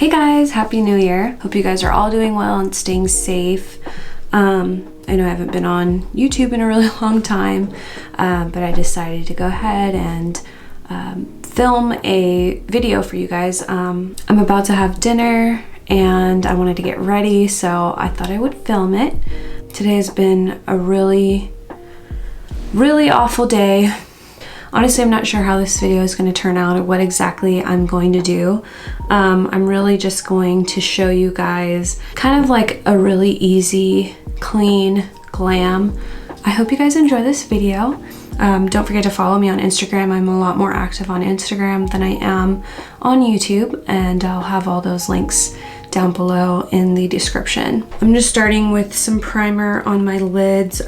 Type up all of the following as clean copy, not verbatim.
Hey guys, Happy New Year. Hope you guys are all doing well and staying safe. I know I haven't been on YouTube in a really long time, but I decided to go ahead and film a video for you guys. I'm about to have dinner and I wanted to get ready, so I thought I would film it. Today has been a really awful day. Honestly, I'm not sure how this video is going to turn out or what exactly I'm going to do. I'm really just going to show you guys kind of like a really easy, clean glam. I hope you guys enjoy this video. Don't forget to follow me on Instagram. I'm a lot more active on Instagram than I am on YouTube, and I'll have all those links down below in the description. I'm just starting with some primer on my lids.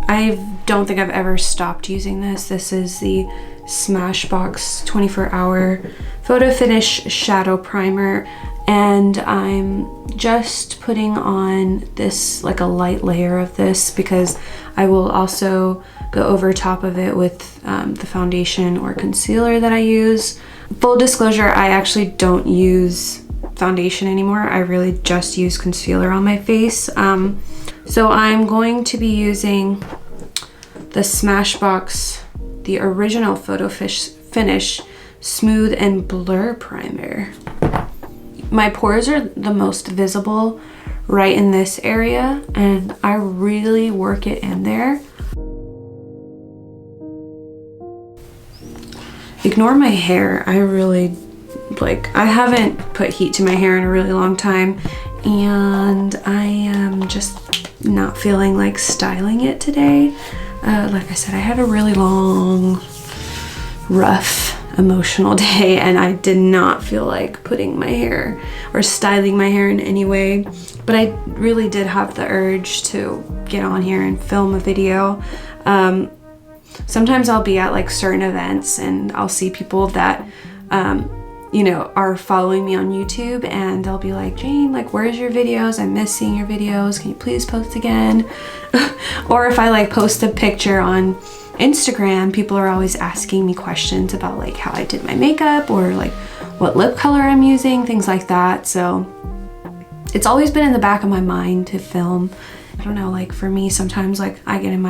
I don't think I've ever stopped using this. This is the Smashbox 24-hour Photo Finish Shadow Primer, and I'm just putting on this, like a light layer of this, because I will also go over top of it with the foundation or concealer that I use. Full disclosure, I actually don't use foundation anymore. I really just use concealer on my face. So I'm going to be using the Smashbox, the original Photo Finish Smooth and Blur Primer. My pores are the most visible right in this area, and I really work it in there. Ignore my hair. I haven't put heat to my hair in a really long time, and I am just not feeling like styling it today. Like I said, I had a really long, rough, emotional day, and I did not feel like putting my hair or styling my hair in any way, but I really did have the urge to get on here and film a video. Sometimes I'll be at like certain events and I'll see people that you know, are following me on YouTube, and they'll be like, Jane, like, where's your videos? I miss seeing your videos. Can you please post again? Or if I like post a picture on Instagram, people are always asking me questions about like how I did my makeup or like what lip color I'm using, things like that. So it's always been in the back of my mind to film. I don't know, like for me, sometimes like I get in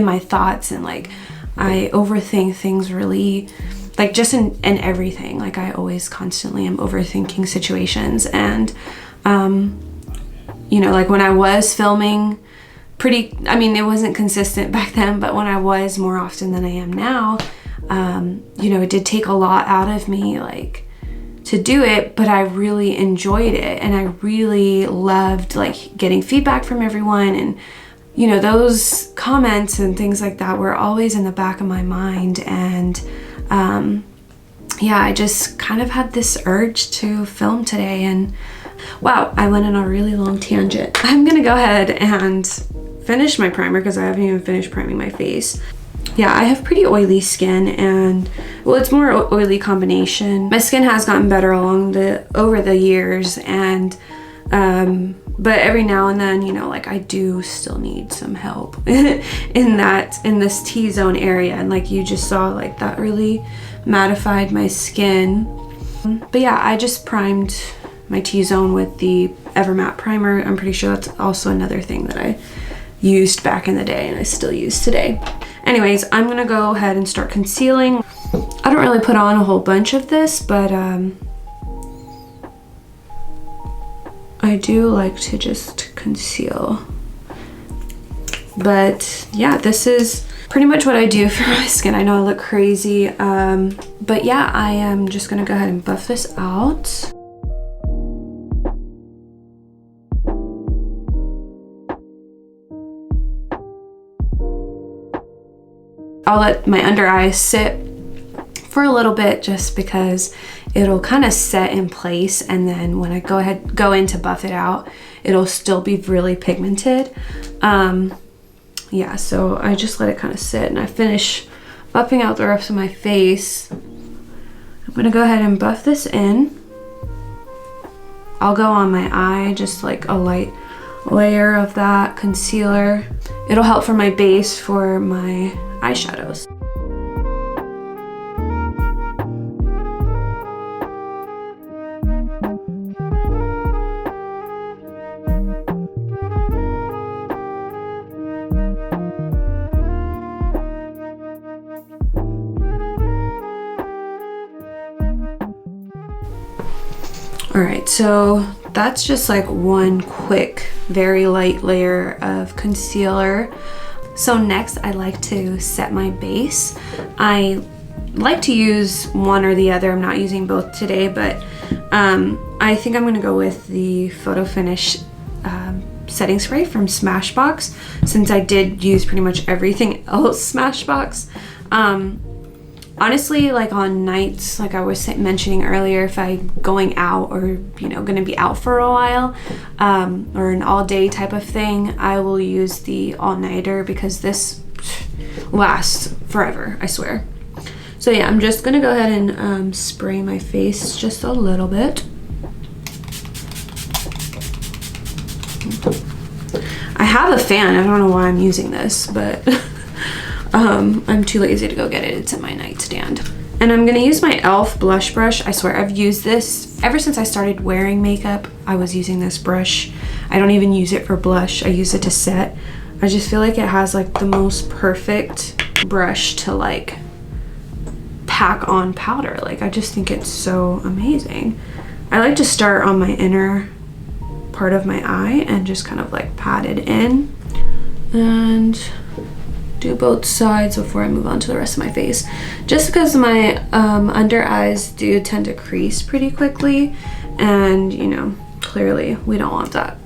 my thoughts, and like I overthink things really, like just in everything. Like I always constantly am overthinking situations, and you know, like when I was filming I mean, it wasn't consistent back then, but when I was more often than I am now, you know, it did take a lot out of me like to do it, but I really enjoyed it, and I really loved like getting feedback from everyone, and you know, those comments and things like that were always in the back of my mind. And yeah, I just kind of had this urge to film today, and wow, I went on a really long tangent. I'm gonna go ahead and finish my primer because I haven't even finished priming my face. Yeah, I have pretty oily skin, and well, it's more oily combination. My skin has gotten better over the years, and but every now and then, you know, like I do still need some help in this T-zone area, and like you just saw, like that really mattified my skin. But yeah, I just primed my T-zone with the Evermatte primer. I'm pretty sure that's also another thing that I used back in the day and I still use today. Anyways, I'm gonna go ahead and start concealing. I don't really put on a whole bunch of this, but I do like to just conceal. But yeah, this is pretty much what I do for my skin. I know I look crazy, but yeah, I am just gonna go ahead and buff this out. I'll let my under eyes sit for a little bit just because it'll kind of set in place, and then when I go in to buff it out, it'll still be really pigmented. Yeah, so I just let it kind of sit, and I finish buffing out the rest of my face. I'm gonna go ahead and buff this in. I'll go on my eye, just like a light layer of that concealer. It'll help for my base for my eyeshadows. All right, so that's just like one quick, very light layer of concealer. So next I like to set my base. I like to use one or the other. I'm not using both today, but I think I'm gonna go with the Photo Finish setting spray from Smashbox, since I did use pretty much everything else Smashbox. Honestly, like on nights, like I was mentioning earlier, if I'm going out or, you know, gonna be out for a while, or an all day type of thing, I will use the all-nighter, because this lasts forever, I swear. So yeah, I'm just gonna go ahead and spray my face just a little bit. I have a fan, I don't know why I'm using this, but I'm too lazy to go get it. It's in my nightstand. And I'm gonna use my e.l.f. blush brush. I swear I've used this ever since I started wearing makeup. I was using this brush. I don't even use it for blush. I use it to set. I just feel like it has like the most perfect brush to like pack on powder. Like I just think it's so amazing. I like to start on my inner part of my eye and just kind of like pat it in and do both sides before I move on to the rest of my face, just because my under eyes do tend to crease pretty quickly, and you know, clearly we don't want that.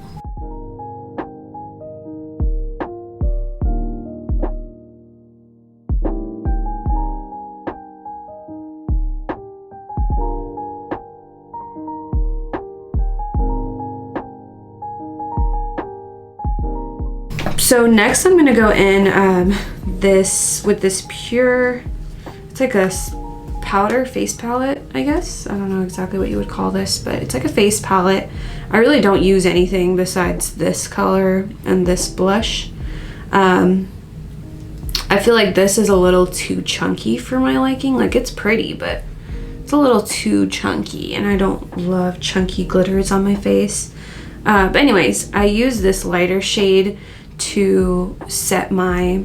So next I'm gonna go in with this pure, it's like a powder face palette, I guess. I don't know exactly what you would call this, but it's like a face palette. I really don't use anything besides this color and this blush. I feel like this is a little too chunky for my liking. Like it's pretty, but it's a little too chunky, and I don't love chunky glitters on my face. But anyways, I use this lighter shade to set my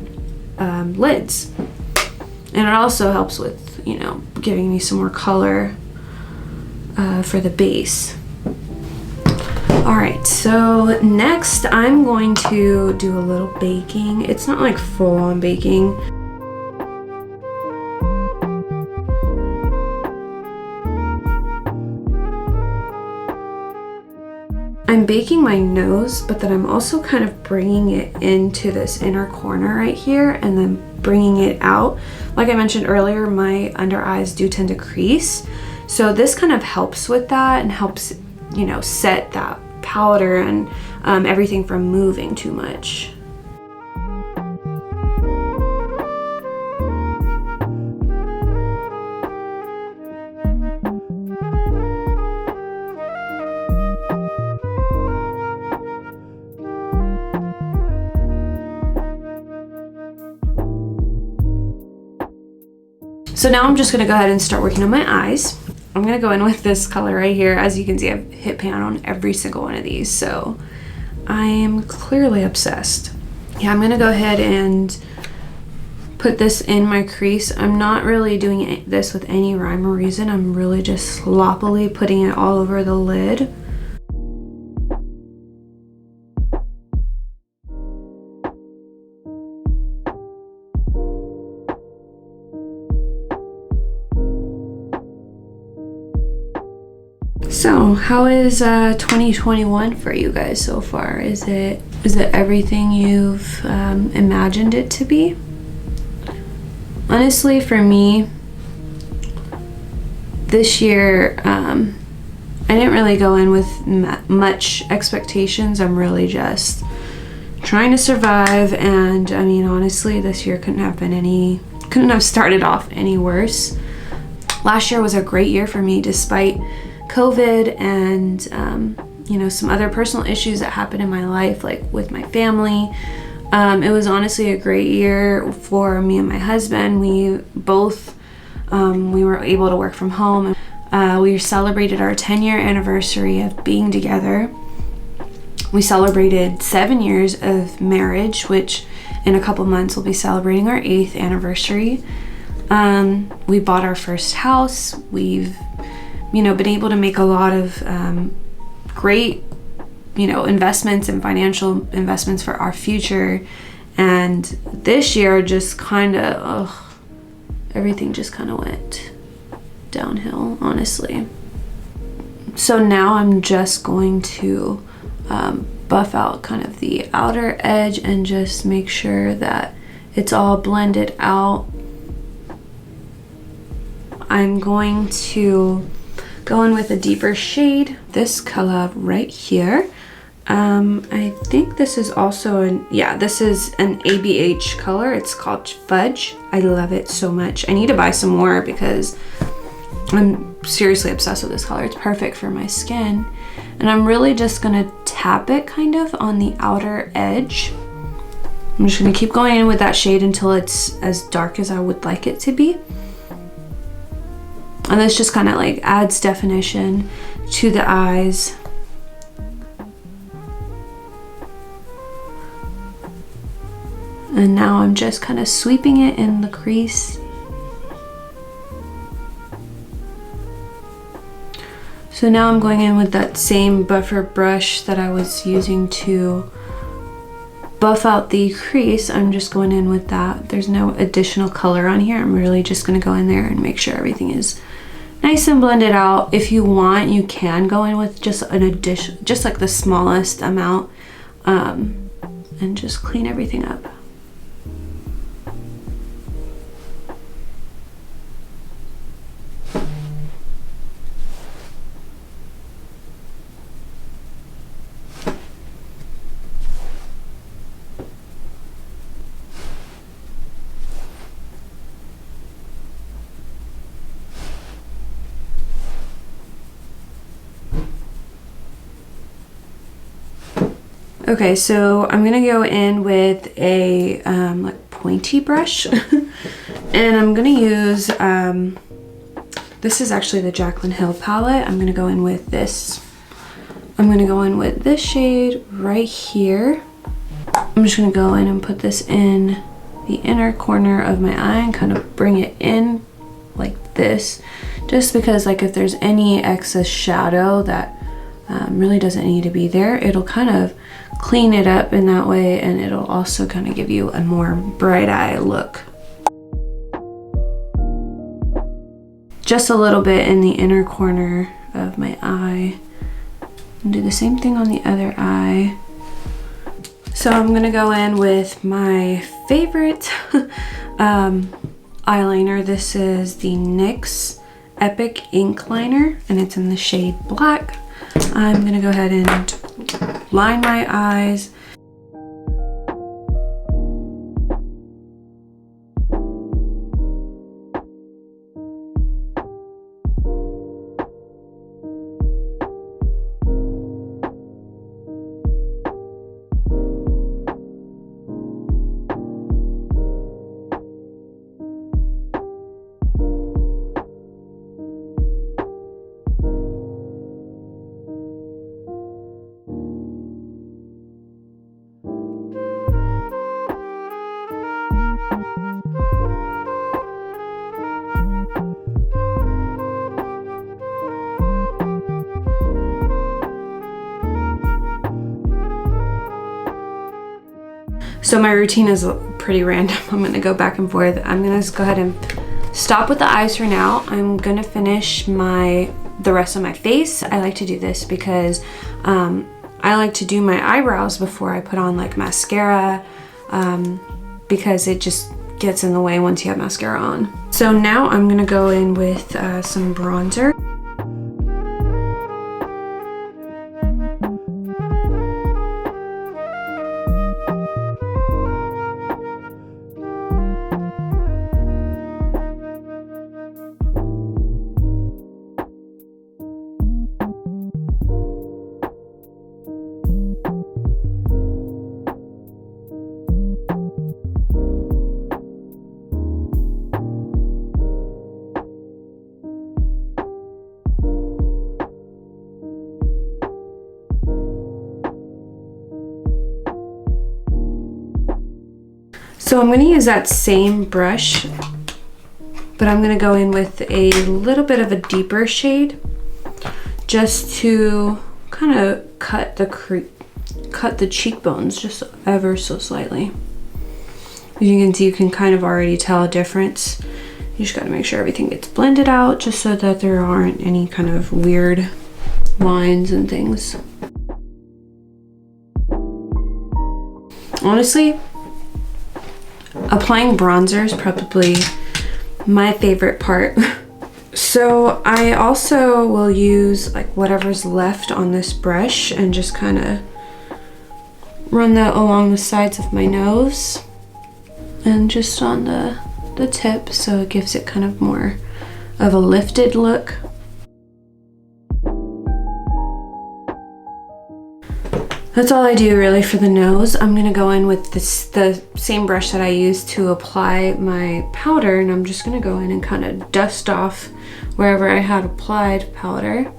lids, and it also helps with, you know, giving me some more color for the base. All right, so next I'm going to do a little baking. It's not like full on baking. I'm baking my nose, but then I'm also kind of bringing it into this inner corner right here and then bringing it out. Like I mentioned earlier, my under eyes do tend to crease. So this kind of helps with that and helps, you know, set that powder and everything from moving too much. So now I'm just gonna go ahead and start working on my eyes. I'm gonna go in with this color right here. As you can see, I've hit pan on every single one of these, so I am clearly obsessed. Yeah, I'm gonna go ahead and put this in my crease. I'm not really doing this with any rhyme or reason. I'm really just sloppily putting it all over the lid. So how is 2021 for you guys so far? Is it everything you've imagined it to be? Honestly, for me, this year I didn't really go in with much expectations. I'm really just trying to survive, and I mean, honestly, this year couldn't have started off any worse. Last year was a great year for me, despite COVID and you know, some other personal issues that happened in my life, like with my family. It was honestly a great year for me and my husband. We both we were able to work from home. We celebrated our 10-year anniversary of being together. We celebrated 7 years of marriage, which in a couple months we'll be celebrating our 8th anniversary. We bought our first house. We've you know, been able to make a lot of great, you know, investments and financial investments for our future. And this year just kind of, everything just kind of went downhill, honestly. So now I'm just going to buff out kind of the outer edge and just make sure that it's all blended out. I'm going to go in with a deeper shade, this color right here. I think this is also this is an ABH color. It's called Fudge. I love it so much. I need to buy some more because I'm seriously obsessed with this color. It's perfect for my skin. And I'm really just gonna tap it kind of on the outer edge. I'm just gonna keep going in with that shade until it's as dark as I would like it to be. And this just kind of like adds definition to the eyes. And now I'm just kind of sweeping it in the crease. So now I'm going in with that same buffer brush that I was using to buff out the crease. I'm just going in with that. There's no additional color on here. I'm really just going to go in there and make sure everything is nice and blended out. If you want, you can go in with just an addition, just like the smallest amount, and just clean everything up. Okay, so I'm gonna go in with a like pointy brush and I'm gonna use this is actually the Jaclyn Hill palette. I'm gonna go in with this. I'm gonna go in with this shade right here. I'm just gonna go in and put this in the inner corner of my eye and kind of bring it in like this, just because like if there's any excess shadow that really doesn't need to be there, it'll kind of clean it up in that way, and it'll also kind of give you a more bright eye look. Just a little bit in the inner corner of my eye, and do the same thing on the other eye. So I'm gonna go in with my favorite eyeliner. This is the NYX Epic Ink Liner, and it's in the shade Black. I'm gonna go ahead and line my eyes. So my routine is pretty random. I'm gonna go back and forth. I'm gonna just go ahead and stop with the eyes for now. I'm gonna finish the rest of my face. I like to do this because I like to do my eyebrows before I put on like mascara, because it just gets in the way once you have mascara on. So now I'm gonna go in with some bronzer. So I'm going to use that same brush, but I'm going to go in with a little bit of a deeper shade. just to kind of cut the cheekbones just ever so slightly. As you can see, you can kind of already tell a difference. You just gotta make sure everything gets blended out just so that there aren't any kind of weird lines and things. Honestly, applying bronzer is probably my favorite part. So I also will use like whatever's left on this brush and just kind of run that along the sides of my nose and just on the tip, so it gives it kind of more of a lifted look. That's all I do really for the nose. I'm gonna go in with the same brush that I used to apply my powder, and I'm just gonna go in and kind of dust off wherever I had applied powder.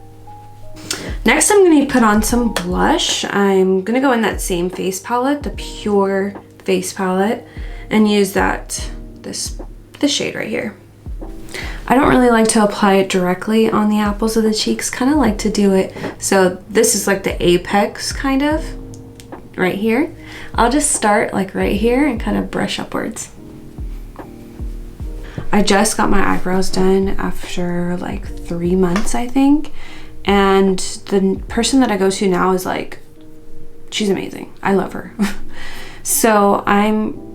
Next, I'm gonna put on some blush. I'm gonna go in that same face palette, the Pure face palette, and use this shade right here. I don't really like to apply it directly on the apples of the cheeks, kind of like to do it. So this is like the apex kind of, right here. I'll just start like right here and kind of brush upwards. I just got my eyebrows done after like 3 months, I think. And the person that I go to now is like, she's amazing. I love her. So I'm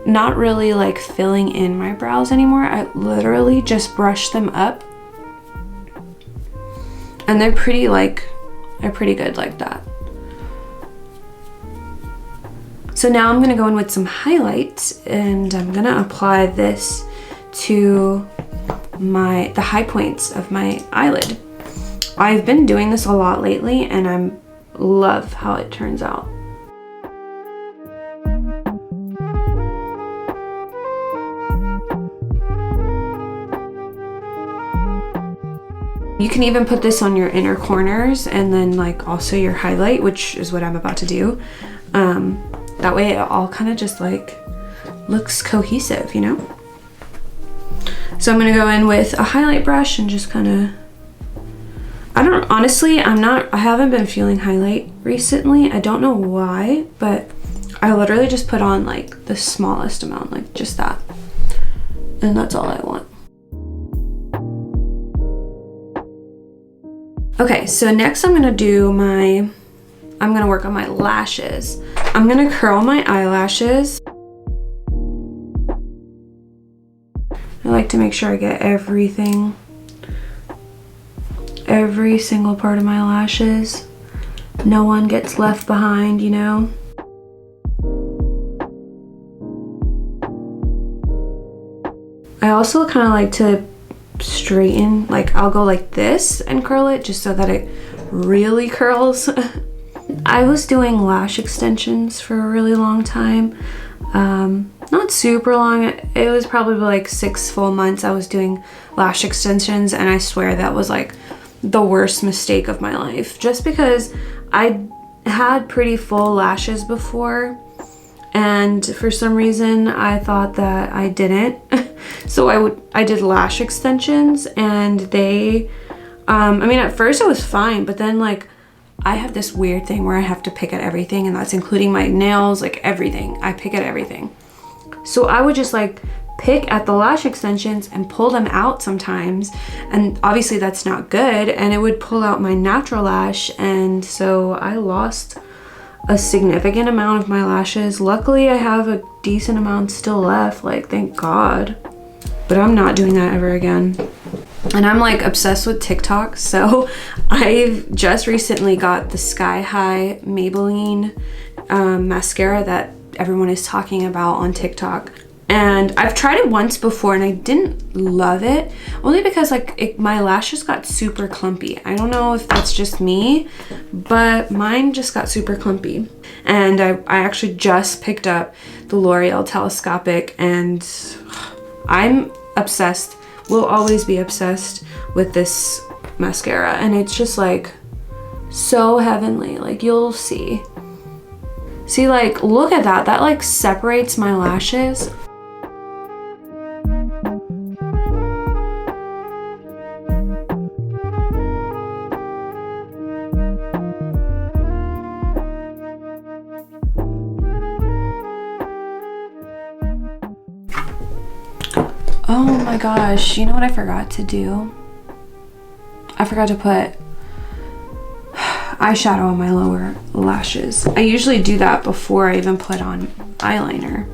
not really like filling in my brows anymore. I literally just brush them up, and they're pretty good like that. So now I'm gonna go in with some highlights, and I'm gonna apply this to the high points of my eyelid. I've been doing this a lot lately, and I love how it turns out. You can even put this on your inner corners and then like also your highlight, which is what I'm about to do. That way it all kind of just like looks cohesive, you know? So I'm gonna go in with a highlight brush and just kind of, I haven't been feeling highlight recently. I don't know why, but I literally just put on like the smallest amount, like just that. And that's all I want. Okay, so next I'm gonna work on my lashes. I'm gonna curl my eyelashes. I like to make sure I get every single part of my lashes. No one gets left behind, you know? I also kind of like to straighten, like I'll go like this and curl it just so that it really curls. I was doing lash extensions for a really long time. Not super long. It was probably like 6 full months I was doing lash extensions, and I swear that was like the worst mistake of my life, just because I had pretty full lashes before, and for some reason I thought that I didn't. So I did lash extensions, and they I mean, at first it was fine, but then like I have this weird thing where I have to pick at everything, and that's including my nails, like everything. I pick at everything. So I would just like pick at the lash extensions and pull them out sometimes, and obviously that's not good, and it would pull out my natural lash, and so I lost a significant amount of my lashes. Luckily I have a decent amount still left, like thank God, but I'm not doing that ever again. And I'm like obsessed with TikTok, so I've just recently got the Sky High Maybelline mascara that everyone is talking about on TikTok. And I've tried it once before and I didn't love it, only because like my lashes got super clumpy. I don't know if that's just me, but mine just got super clumpy. And I actually just picked up the L'Oreal Telescopic, and I'm obsessed, will always be obsessed with this mascara, and it's just like so heavenly. Like you'll see, like look at that like separates my lashes. gosh, you know what I forgot to do? I forgot to put eyeshadow on my lower lashes. I usually do that before I even put on eyeliner.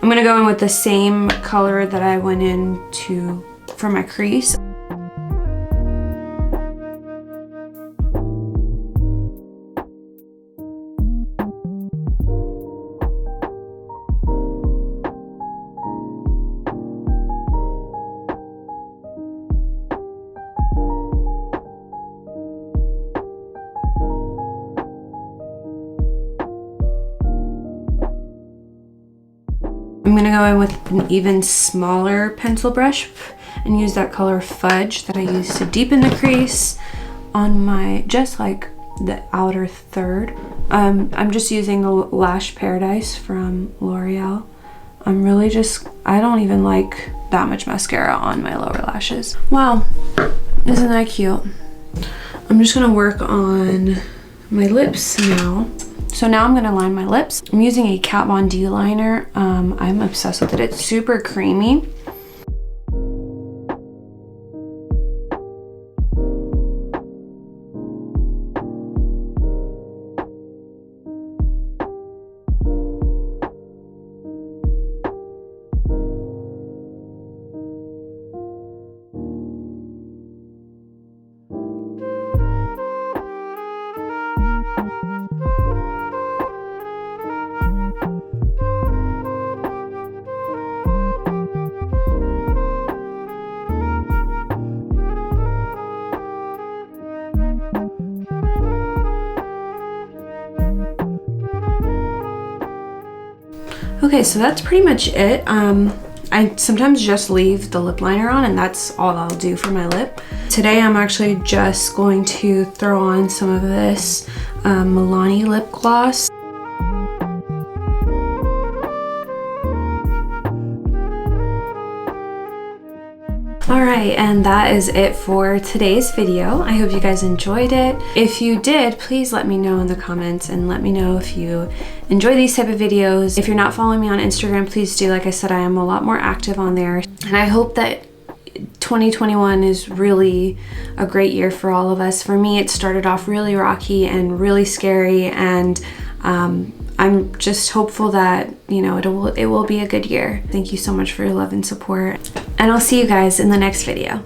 I'm gonna go in with the same color that I went into for my crease. I'm gonna go in with an even smaller pencil brush and use that color Fudge that I used to deepen the crease on my, just like the outer third. I'm just using the Lash Paradise from L'Oreal. I'm really just, I don't even like that much mascara on my lower lashes. Wow, isn't that cute? I'm just gonna work on my lips now. So now I'm gonna line my lips. I'm using a Kat Von D liner. I'm obsessed with it. It's super creamy. Okay, so that's pretty much it. I sometimes just leave the lip liner on and that's all I'll do for my lip. Today I'm actually just going to throw on some of this Milani lip gloss. Alright, and that is it for today's video. I hope you guys enjoyed it. If you did, please let me know in the comments and let me know if you enjoy these type of videos. If you're not following me on Instagram, please do. Like I said, I am a lot more active on there. And I hope that 2021 is really a great year for all of us. For me, it started off really rocky and really scary, and I'm just hopeful that, you know, it will be a good year. Thank you so much for your love and support, and I'll see you guys in the next video.